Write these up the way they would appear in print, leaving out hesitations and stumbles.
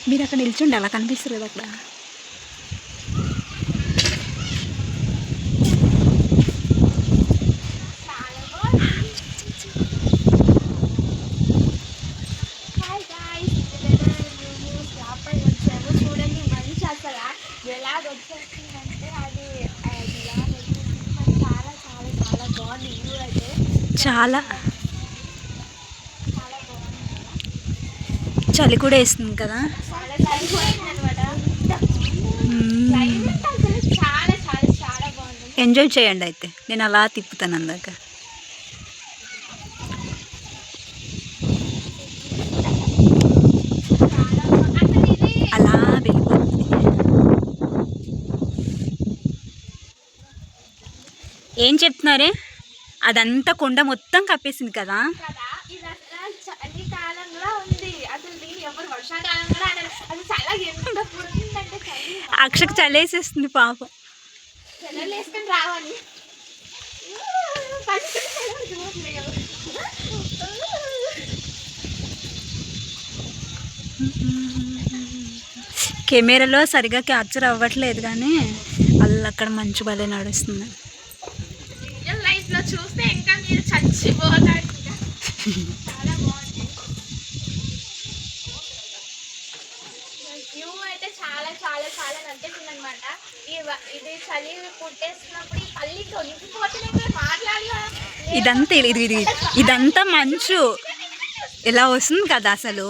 మీరు అక్కడ నిల్చుండి అలా కనిపిస్తారు కదా అక్కడ. చూడండి మంచి అసలు ఎలాగ వచ్చేస్తుందంటే అది చాలా చాలా చాలా బాగుంది. వ్యూ అయితే చాలా చలి కూడా వేస్తుంది కదా. చాలా చలిపోయింది అనమాట. క్లైమేట్ అసలు చాలా చాలా చాలా బాగుంది. ఎంజాయ్ చేయండి అయితే, నేను అలా తిప్పుతాను అందాక. అలా వెళ్ళిపోతుంది. ఏం చెప్తున్నారే, అదంతా కొండ మొత్తం కప్పేసింది కదా. ఇది అసలు చలికాలంలో ఉంది. అసలు ఎవరు వర్షాకాలంలో అసలు చాలా ఎంత పుడుతుందంటే అక్షకు చలేసేస్తుంది పాపం. సెలవులు వేసుకొని రావాలి. కెమెరాలో సరిగా క్యాప్చర్ అవ్వట్లేదు కానీ అక్కడ మంచు భలే నడుస్తుంది. రియల్ లైఫ్ లో చూస్తే ఇంకా మీరు చచ్చిపోతారు. చాలా బాగుంది. వ్యూ అయితే చాలా చాలా చాలా నచ్చేసింది అనమాట. ఇది చలి పుట్టేస్తున్నప్పుడు ఈ పల్లి తొలిగిపోతే మాట్లాడలా. ఇదంతా మంచు ఇలా వస్తుంది కదా అసలు.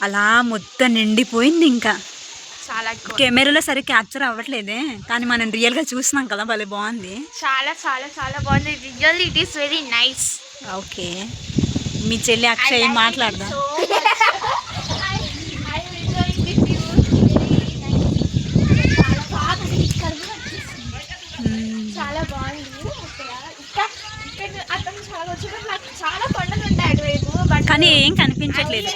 అలా మొత్తం నిండిపోయింది. ఇంకా చాలా కెమెరాలో సరే క్యాప్చర్ అవ్వట్లేదే కానీ మనం రియల్గా చూస్తున్నాం కదా, భలే బాగుంది. చాలా చాలా చాలా బాగుంది. Really it is very nice. Okay, మీ చెల్లి అక్షయ్ మాట్లాడదా. చాలా బాగుంది. అతను చాలా వచ్చినప్పుడు నాకు చాలా కొండలు ఉంటాయి అటువైపు, కానీ ఏం కనిపించట్లేదు.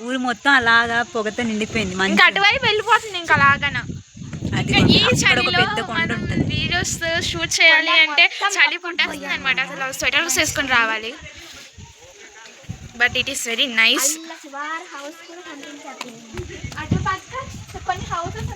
ఊరు మొత్తం అలాగా పొగతో నిండిపోయింది. ఇంకా అటువైపు వెళ్ళిపోతుంది ఇంకా అలాగన. ఈ చలిలో పెద్ద కొండ ఉంటుంది. వీడియోస్ షూట్ చేయాలి అంటే చలి పుట్టేస్తుంది అనమాట. అసలు స్వెటర్స్ వేసుకొని రావాలి. But it is very nice. అటు పక్క కొన్ని హౌసెస్